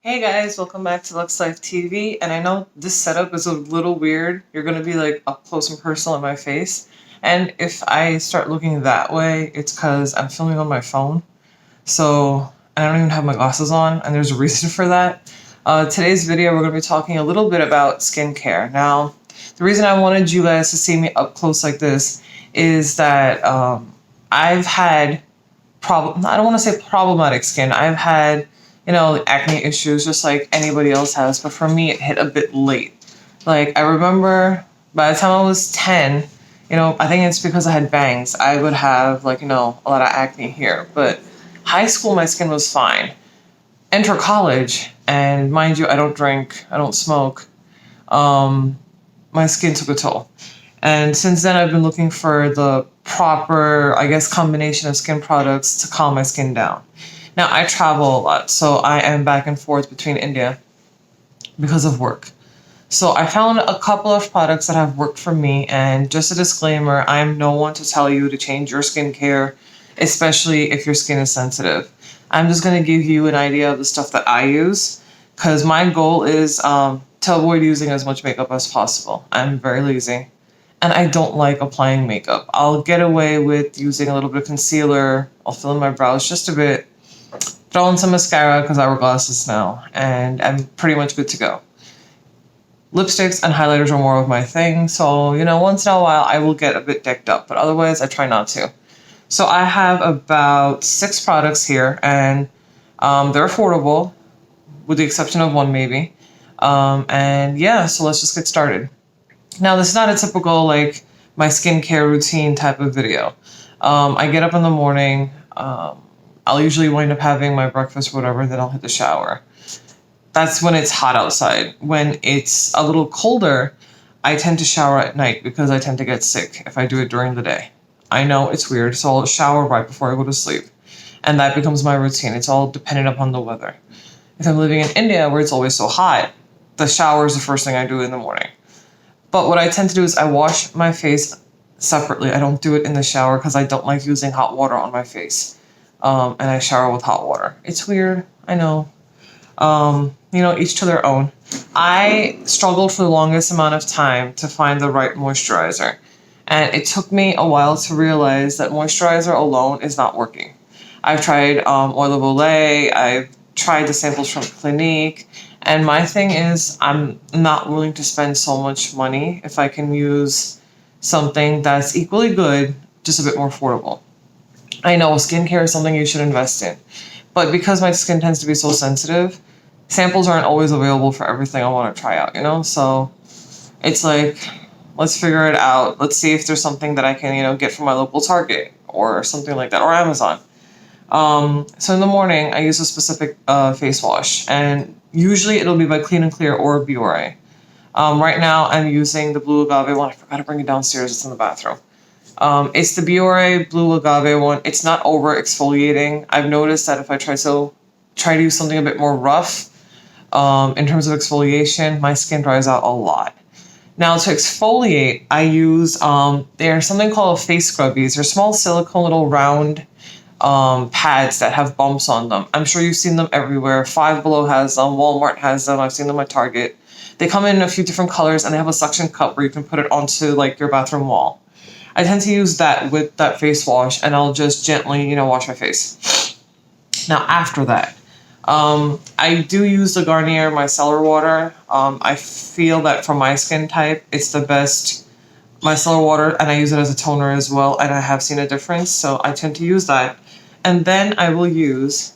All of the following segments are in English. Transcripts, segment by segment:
Hey guys, welcome back to Lux Life TV. And I know this setup is a little weird. You're going to be like up close and personal in my face. And if I start looking that way, it's because I'm filming on my phone. So I don't even have my glasses on, and there's a reason for that. Today's video, we're going to be talking a little bit about skincare. Now, the reason I wanted you guys to see me up close like this is that I've had I don't want to say problematic skin. I've had, acne issues just like anybody else has, but for me, it hit a bit late. Like, I remember by the time I was 10, I think it's because I had bangs, I would have, a lot of acne here. But high school, my skin was fine. Enter college, and mind you, I don't drink, I don't smoke. My skin took a toll. And since then, I've been looking for the proper, I guess, combination of skin products to calm my skin down. Now, I travel a lot, so I am back and forth between India because of work. So I found a couple of products that have worked for me, and just a disclaimer, I am no one to tell you to change your skincare, especially if your skin is sensitive. I'm just going to give you an idea of the stuff that I use, because my goal is to avoid using as much makeup as possible. I'm very lazy, and I don't like applying makeup. I'll get away with using a little bit of concealer, I'll fill in my brows just a bit, throw in some mascara because I wear glasses now, and I'm pretty much good to go. Lipsticks and highlighters are more of my thing, so, once in a while I will get a bit decked up, but otherwise I try not to. So I have about 6 products here, and they're affordable, with the exception of one maybe. And yeah, so let's just get started. Now, this is not a typical, my skincare routine type of video. I get up in the morning, I'll usually wind up having my breakfast or whatever, then I'll hit the shower. That's when it's hot outside. When it's a little colder, I tend to shower at night because I tend to get sick if I do it during the day. I know it's weird, so I'll shower right before I go to sleep. And that becomes my routine. It's all dependent upon the weather. If I'm living in India, where it's always so hot, the shower is the first thing I do in the morning. But what I tend to do is I wash my face separately. I don't do it in the shower because I don't like using hot water on my face. And I shower with hot water. It's weird, I know. Each to their own. I struggled for the longest amount of time to find the right moisturizer. And it took me a while to realize that moisturizer alone is not working. I've tried Oil of Olay, I've tried the samples from Clinique, and my thing is I'm not willing to spend so much money if I can use something that's equally good, just a bit more affordable. I know skincare is something you should invest in, but because my skin tends to be so sensitive, samples aren't always available for everything I want to try out, So it's like, let's figure it out. Let's see if there's something that I can, get from my local Target or something like that, or Amazon. So in the morning, I use a specific face wash, and usually it'll be by Clean and Clear or Biore. Right now, I'm using the Blue Agave one. I forgot to bring it downstairs. It's in the bathroom. It's the Biore Blue Agave one. It's not over exfoliating. I've noticed that if I try to use something a bit more rough, in terms of exfoliation, my skin dries out a lot. Now, to exfoliate, I use there's something called face scrubbies. They're small silicone little round pads that have bumps on them. I'm sure you've seen them everywhere. Five Below has them. Walmart has them. I've seen them at Target. They come in a few different colors, and they have a suction cup where you can put it onto your bathroom wall. I tend to use that with that face wash, and I'll just gently, wash my face. Now, after that, I do use the Garnier micellar water. I feel that for my skin type, it's the best micellar water, and I use it as a toner as well, and I have seen a difference, so I tend to use that. And then I will use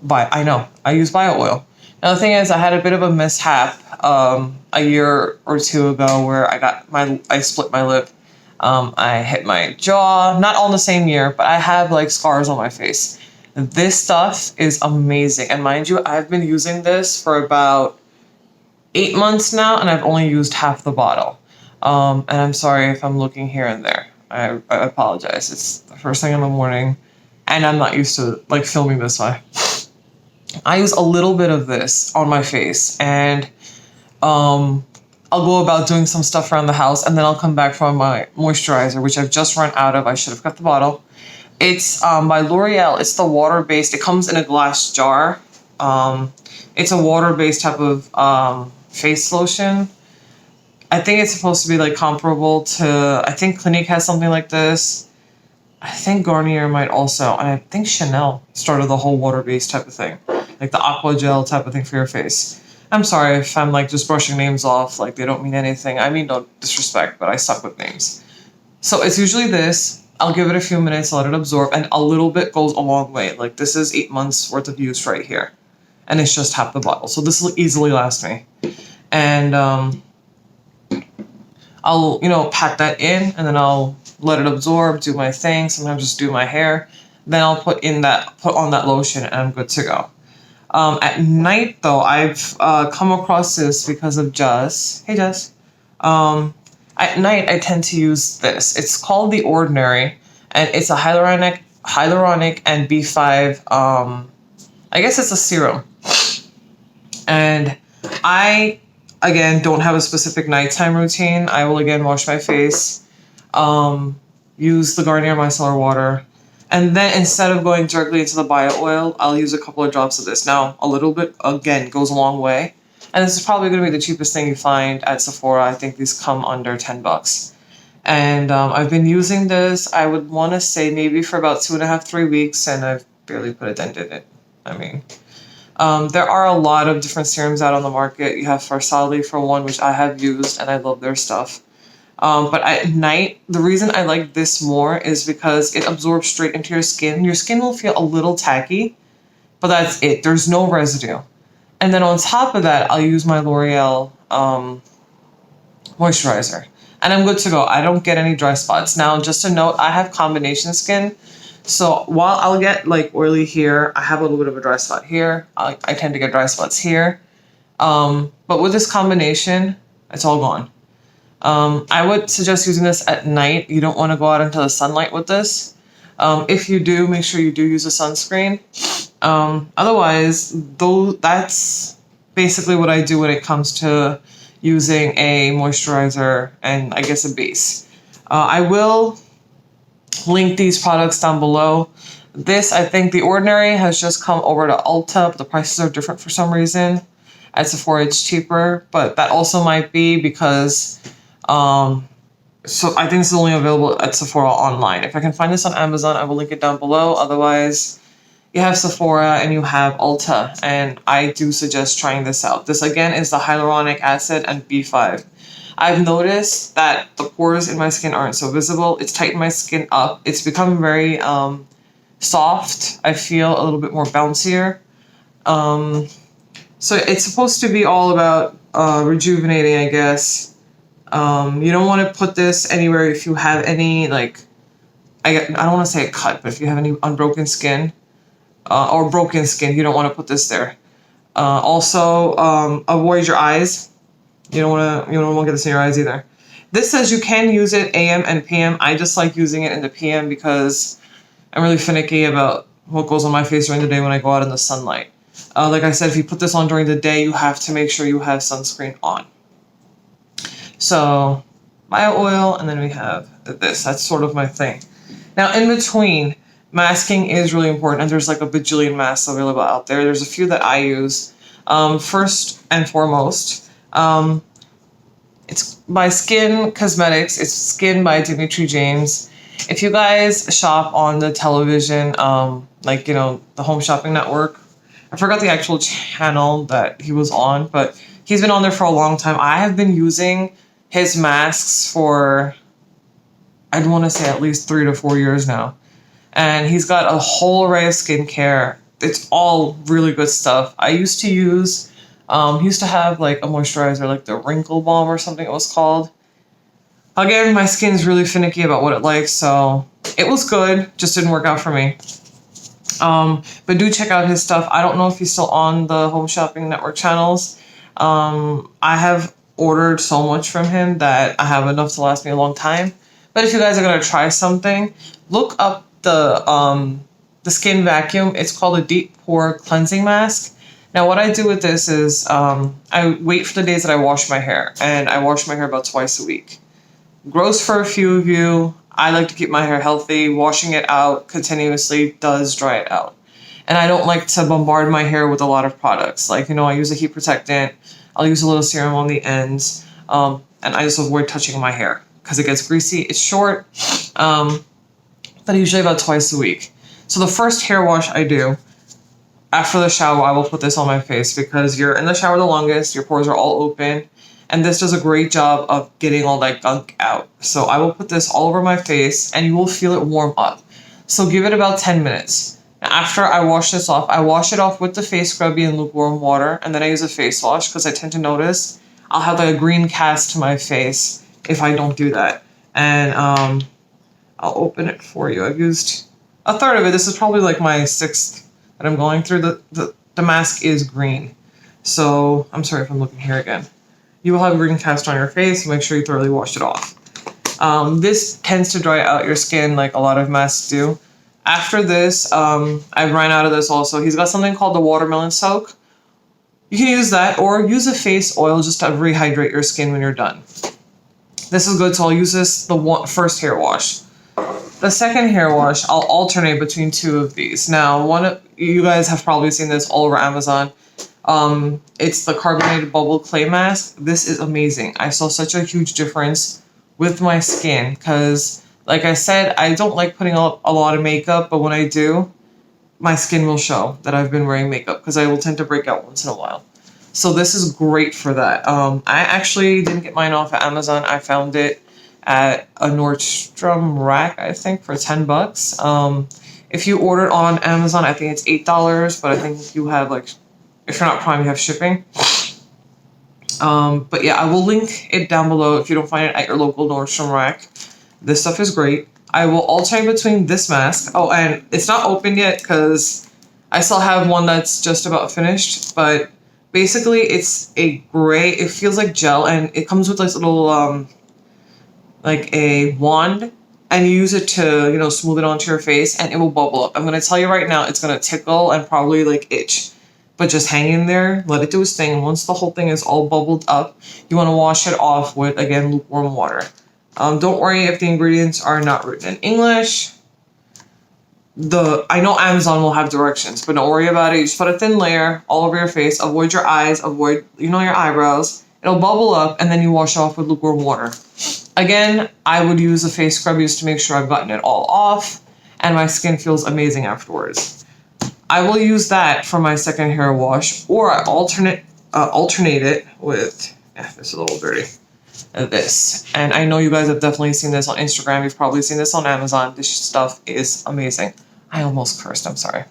I use bio oil. Now, the thing is, I had a bit of a mishap a year or two ago where I split my lip. I hit my jaw, not all in the same year, but I have scars on my face. This stuff is amazing. And mind you, I've been using this for about 8 months now, and I've only used half the bottle. And I'm sorry if I'm looking here and there. I apologize. It's the first thing in the morning, and I'm not used to filming this way. I use a little bit of this on my face, and I'll go about doing some stuff around the house, and then I'll come back from my moisturizer, which I've just run out of. I should have got the bottle. It's by L'Oreal. It's the water-based. It comes in a glass jar. It's a water-based type of face lotion. I think it's supposed to be like comparable to, I think Clinique has something like this. I think Garnier might also, and I think Chanel started the whole water-based type of thing, like the aqua gel type of thing for your face. I'm sorry if I'm like just brushing names off, like they don't mean anything. I mean no disrespect, but I suck with names. So it's usually this. I'll give it a few minutes, let it absorb, and a little bit goes a long way. Like this is 8 months worth of use right here, and it's just half the bottle. So this will easily last me. And I'll, pat that in, and then I'll let it absorb, do my thing. Sometimes just do my hair. Then I'll put on that lotion, and I'm good to go. At night, though, I've come across this because of Jess. Hey, Jess. At night, I tend to use this. It's called The Ordinary, and it's a hyaluronic and B5. I guess it's a serum, and I again don't have a specific nighttime routine. I will again wash my face, use the Garnier micellar water, and then instead of going directly into the bio oil, I'll use a couple of drops of this. Now, a little bit again goes a long way, and this is probably going to be the cheapest thing you find at Sephora. I think these come under $10. And I've been using this, I would want to say maybe for about 2.5, 3 weeks, and I've barely put a dent in it. I mean, there are a lot of different serums out on the market. You have Farsali for one, which I have used, and I love their stuff. But at night, the reason I like this more is because it absorbs straight into your skin. Your skin will feel a little tacky, but that's it. There's no residue. And then on top of that, I'll use my L'Oreal moisturizer. And I'm good to go. I don't get any dry spots. Now, just a note, I have combination skin. So while I'll get like oily here, I have a little bit of a dry spot here. I tend to get dry spots here. But with this combination, it's all gone. I would suggest using this at night. You don't want to go out into the sunlight with this. If you do, make sure you do use a sunscreen. Otherwise, though, that's basically what I do when it comes to using a moisturizer and I guess a base. I will link these products down below. This, I think The Ordinary has just come over to Ulta, but the prices are different for some reason. At Sephora, it's cheaper, but that also might be because, so I think this is only available at Sephora online. If I can find this on Amazon, I will link it down below. Otherwise, you have Sephora and you have Ulta, and I do suggest trying this out. This again is the hyaluronic acid and B5. I've noticed that the pores in my skin aren't so visible. It's tightened my skin up. It's become very soft. I feel a little bit more bouncier. So it's supposed to be all about rejuvenating, I guess. You don't want to put this anywhere if you have any, like, I don't want to say a cut, but if you have any unbroken skin or broken skin, you don't want to put this there. Also, avoid your eyes. You don't want to get this in your eyes either. This says you can use it AM and PM. I just like using it in the PM because I'm really finicky about what goes on my face during the day when I go out in the sunlight. Like I said, if you put this on during the day, you have to make sure you have sunscreen on. So, bio oil, and then we have this. That's sort of my thing. Now, in between, masking is really important, and there's like a bajillion masks available out there. There's a few that I use. First and foremost, it's by Skin Cosmetics. It's Skin by Dimitri James. If you guys shop on the television, the Home Shopping Network, I forgot the actual channel that he was on, but he's been on there for a long time. I have been using his masks for, I'd want to say at least 3 to 4 years now. And he's got a whole array of skincare. It's all really good stuff. I used to use, he used to have like a moisturizer, like the Wrinkle Balm or something it was called. Again, my skin's really finicky about what it likes, so it was good, just didn't work out for me. But do check out his stuff. I don't know if he's still on the Home Shopping Network channels. I have ordered so much from him that I have enough to last me a long time. But if you guys are going to try something, look up the Skin Vacuum. It's called a Deep Pore Cleansing Mask. Now, what I do with this is I wait for the days that I wash my hair, and I wash my hair about twice a week. Gross for a few of you. I like to keep my hair healthy. Washing it out continuously does dry it out. And I don't like to bombard my hair with a lot of products. Like, I use a heat protectant. I'll use a little serum on the ends. And I just avoid touching my hair because it gets greasy. It's short, but usually about twice a week. So the first hair wash I do after the shower, I will put this on my face because you're in the shower the longest, your pores are all open, and this does a great job of getting all that gunk out. So I will put this all over my face and you will feel it warm up. So give it about 10 minutes. After I wash this off, I wash it off with the face scrubby and lukewarm water, and then I use a face wash because I tend to notice I'll have like a green cast to my face if I don't do that. And I'll open it for you. I've used a third of it. This is probably like my sixth that I'm going through. The mask is green. So I'm sorry if I'm looking here again. You will have a green cast on your face. Make sure you thoroughly wash it off. This tends to dry out your skin like a lot of masks do. After this, I've run out of this also. He's got something called the watermelon soak. You can use that or use a face oil just to rehydrate your skin when you're done. This is good, so I'll use this first hair wash. The second hair wash, I'll alternate between two of these. Now, you guys have probably seen this all over Amazon. It's the carbonated bubble clay mask. This is amazing. I saw such a huge difference with my skin because, like I said, I don't like putting on a lot of makeup, but when I do, my skin will show that I've been wearing makeup because I will tend to break out once in a while. So this is great for that. I actually didn't get mine off of Amazon. I found it at a Nordstrom Rack, I think, for $10. If you order on Amazon, I think it's $8, but I think you have if you're not Prime, you have shipping. But yeah, I will link it down below if you don't find it at your local Nordstrom Rack. This stuff is great. I will alternate between this mask. Oh, and it's not open yet because I still have one that's just about finished. But basically, it's a gray. It feels like gel, and it comes with this little like a wand, and you use it to smooth it onto your face, and it will bubble up. I'm gonna tell you right now, it's gonna tickle and probably itch. But just hang in there, let it do its thing. And once the whole thing is all bubbled up, you want to wash it off with, again, lukewarm water. Don't worry if the ingredients are not written in English. I know Amazon will have directions, but don't worry about it. You just put a thin layer all over your face. Avoid your eyes. Avoid, your eyebrows. It'll bubble up, and then you wash it off with lukewarm water. Again, I would use a face scrub just to make sure I've gotten it all off, and my skin feels amazing afterwards. I will use that for my second hair wash, or I alternate it with, this is a little dirty, this. And I know you guys have definitely seen this on Instagram. You've probably seen this on Amazon. This stuff is amazing. I almost cursed, I'm sorry.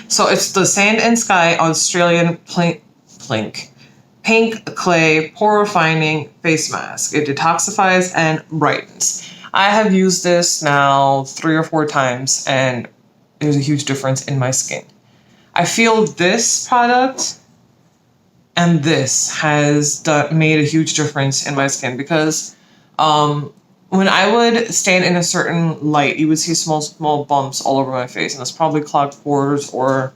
So it's the Sand and Sky Australian Pink Clay Pore Refining Face Mask. It detoxifies and brightens. I have used this now 3 or 4 times, and there's a huge difference in my skin. I feel this product and this has made a huge difference in my skin because when I would stand in a certain light, you would see small bumps all over my face, and it's probably clogged pores or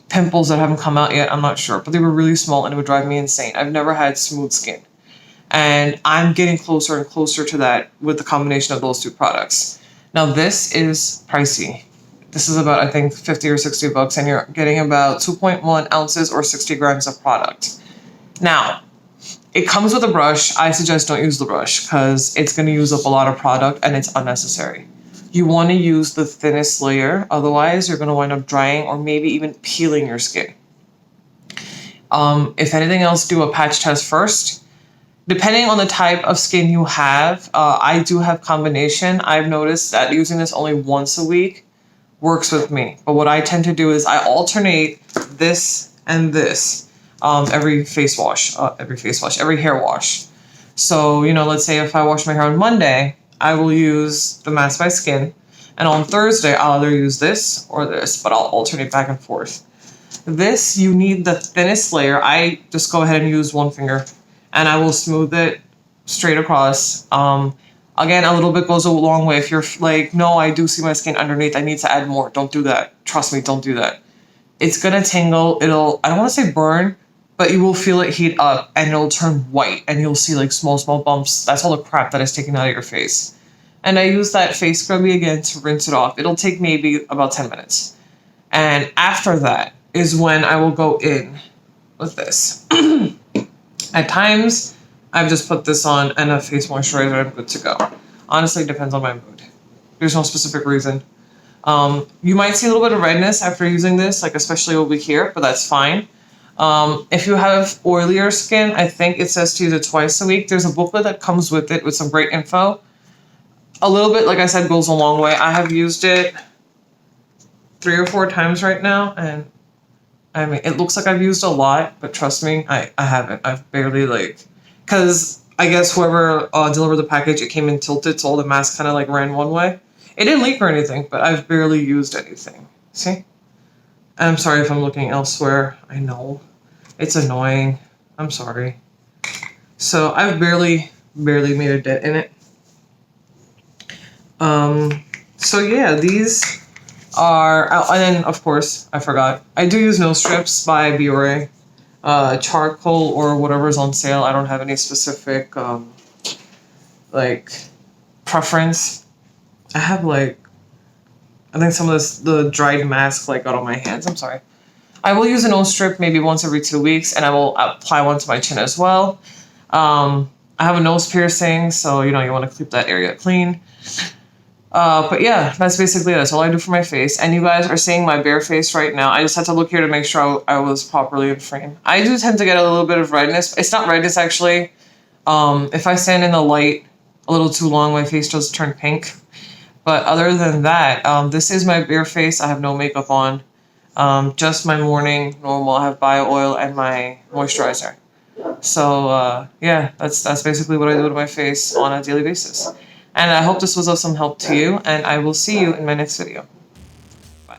pimples that haven't come out yet. I'm not sure, but they were really small and it would drive me insane. I've never had smooth skin, and I'm getting closer and closer to that with the combination of those two products. Now this is pricey. This is about, I think, $50 or $60, and you're getting about 2.1 ounces or 60 grams of product. Now, it comes with a brush. I suggest don't use the brush because it's going to use up a lot of product and it's unnecessary. You want to use the thinnest layer, otherwise you're going to wind up drying or maybe even peeling your skin. If anything else, do a patch test first. Depending on the type of skin you have, I do have combination. I've noticed that using this only once a week works with me. But what I tend to do is I alternate this and this every hair wash. So, let's say if I wash my hair on Monday, I will use the Mask by Skin. And on Thursday, I'll either use this or this, but I'll alternate back and forth. This, you need the thinnest layer. I just go ahead and use one finger, and I will smooth it straight across. Again, a little bit goes a long way. If you're like, no, I do see my skin underneath, I need to add more. Don't do that. Trust me, don't do that. It's going to tingle. I don't want to say burn, but you will feel it heat up and it'll turn white and you'll see small bumps. That's all the crap that is taken out of your face. And I use that face scrubby again to rinse it off. It'll take maybe about 10 minutes. And after that is when I will go in with this. At times, I've just put this on and a face moisturizer, I'm good to go. Honestly, it depends on my mood. There's no specific reason. You might see a little bit of redness after using this, like especially over here, but that's fine. If you have oilier skin, I think it says to use it twice a week. There's a booklet that comes with it with some great info. A little bit, like I said, goes a long way. I have used it 3 or 4 times right now, and I mean, it looks like I've used a lot, but trust me, I haven't. I've barely because I guess whoever delivered the package, it came in tilted, so all the mask kind of like ran one way. It didn't leak or anything, but I've barely used anything. See? I'm sorry if I'm looking elsewhere. I know. It's annoying. I'm sorry. So I've barely made a dent in it. So yeah, these are, and then of course, I forgot. I do use nose strips by Biore. Charcoal or whatever's on sale. I don't have any specific, preference. I have I think some of the dried mask got on my hands. I'm sorry. I will use a nose strip maybe once every 2 weeks, and I will apply one to my chin as well. I have a nose piercing, so you want to keep that area clean. But yeah, that's basically it. That's all I do for my face. And you guys are seeing my bare face right now. I just had to look here to make sure I was properly in frame. I do tend to get a little bit of redness. It's not redness actually. If I stand in the light a little too long, my face does turn pink. But other than that, this is my bare face. I have no makeup on. Just my morning normal. I have bio oil and my moisturizer. So yeah, that's basically what I do to my face on a daily basis. And I hope this was of some help to you, and I will see you in my next video. Bye.